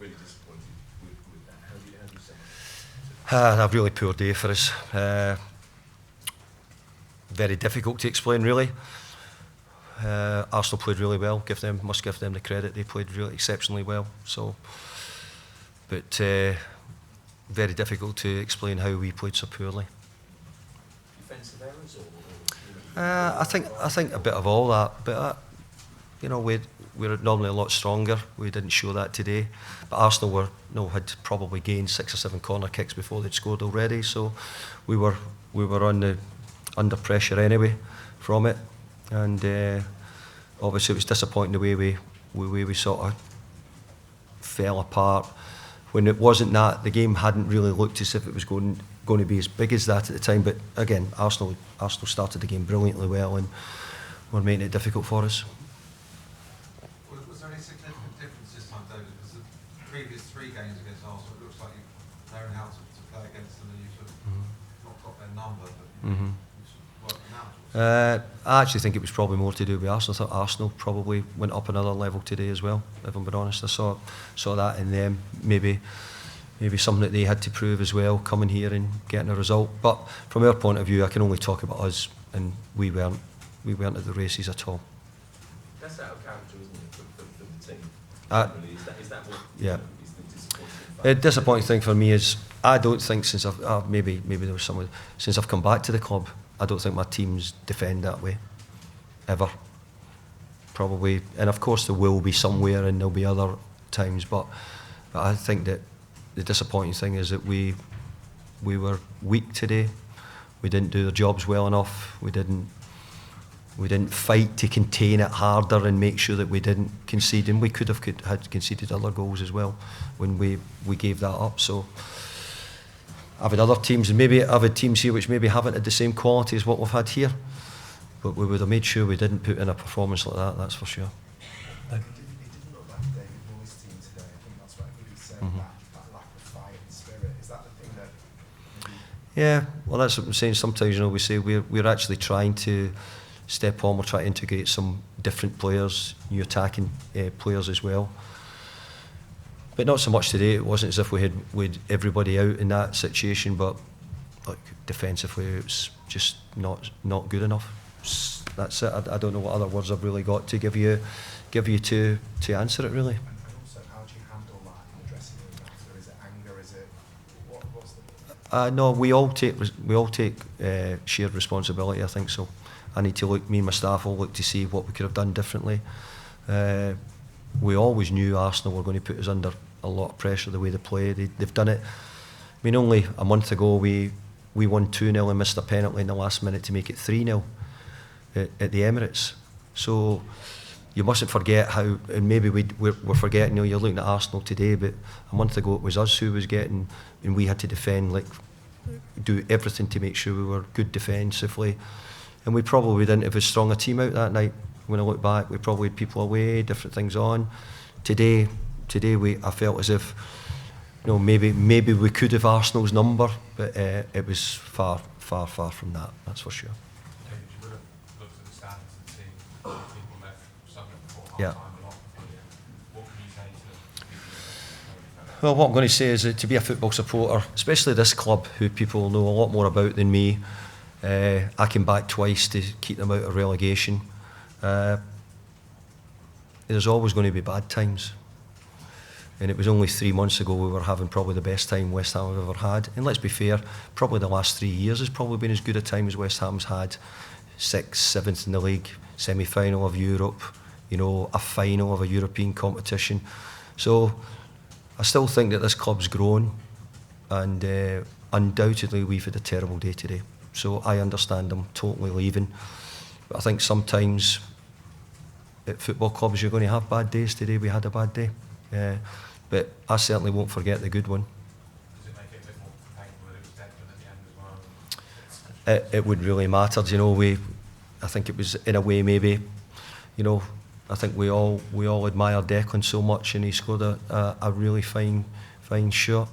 really disappointed with that. How do you say it? A really poor day for us. Very difficult to explain, really. Arsenal played really well. Must give them the credit. They played really exceptionally well. So, but very difficult to explain how we played so poorly. Defensive errors, I think a bit of all that. But we're normally a lot stronger. We didn't show that today. But Arsenal had probably gained 6 or 7 corner kicks before they'd scored already. So we were under pressure anyway from it. And obviously it was disappointing the way we sort of fell apart. When it wasn't that, the game hadn't really looked as if it was going to be as big as that at the time. But again, Arsenal started the game brilliantly well and were making it difficult for us. Was there any significant difference this time, David? Because the previous 3 games against Arsenal, it looks like you've known how to play against them and you've sort of not got their number, but you've worked them out. I actually think it was probably more to do with Arsenal. I thought Arsenal probably went up another level today as well, if I'm being honest. I saw that in them. Maybe something that they had to prove as well, coming here and getting a result. But from our point of view, I can only talk about us, and we weren't at the races at all. That's out of character, isn't it, for the team? Is that what is the disappointing factor? The disappointing thing for me is I don't think since maybe there was someone since I've come back to the club, I don't think my teams defend that way, ever. Probably, and of course there will be somewhere and there'll be other times, but I think that the disappointing thing is that we were weak today. We didn't do the jobs well enough. We didn't fight to contain it harder and make sure that we didn't concede, and we had conceded other goals as well when we gave that up. So I've had other teams, and maybe I've had teams here which maybe haven't had the same quality as what we've had here, but we would have made sure we didn't put in a performance like that, that's for sure. It didn't look like David Moyes' team today. I think that's what everybody's saying, that lack of fight and spirit. Is that the thing that... Yeah, well that's what I'm saying. Sometimes we say we're actually trying to step on, we're trying to integrate some different players, new attacking players as well. But not so much today. It wasn't as if we had everybody out in that situation, but like defensively it's just not good enough. That's it. I don't know what other words I've really got to give you to answer it really. And also, how do you handle that in the dressing room after? Is it anger? Is it what's the... No, we all take shared responsibility. I think so. I need to look. Me and my staff will look to see what we could have done differently. We always knew Arsenal were going to put us under a lot of pressure the way they play. They've done it. I mean, only a month ago we won 2-0 and missed a penalty in the last minute to make it 3-0 at the Emirates. So you mustn't forget how, and maybe we're forgetting, you're looking at Arsenal today, but a month ago it was us who was getting, and we had to defend, do everything to make sure we were good defensively. And we probably didn't have as strong a team out that night. When I look back, we probably had people away, different things on. Today I felt as if, maybe we could have Arsenal's number, but it was far from that. That's for sure. David, you would have looked at the standings and seen people left somewhere before half Yeah. time a lot. What can you say to them? Well, what I'm going to say is that to be a football supporter, especially this club, who people know a lot more about than me, I came back twice to keep them out of relegation. There's always going to be bad times. And it was only 3 months ago we were having probably the best time West Ham have ever had. And let's be fair, probably the last 3 years has probably been as good a time as West Ham's had. 6th, 7th in the league, semi-final of Europe, a final of a European competition. So I still think that this club's grown, and undoubtedly we've had a terrible day today. So I understand them totally leaving. But I think sometimes at football clubs you're going to have bad days. Today we had a bad day. But I certainly won't forget the good one. Does it make it a bit more painful that it was Declan at the end as well? It wouldn't really matter. I think it was, in a way, maybe, I think we all admire Declan so much, and he scored a really fine shot.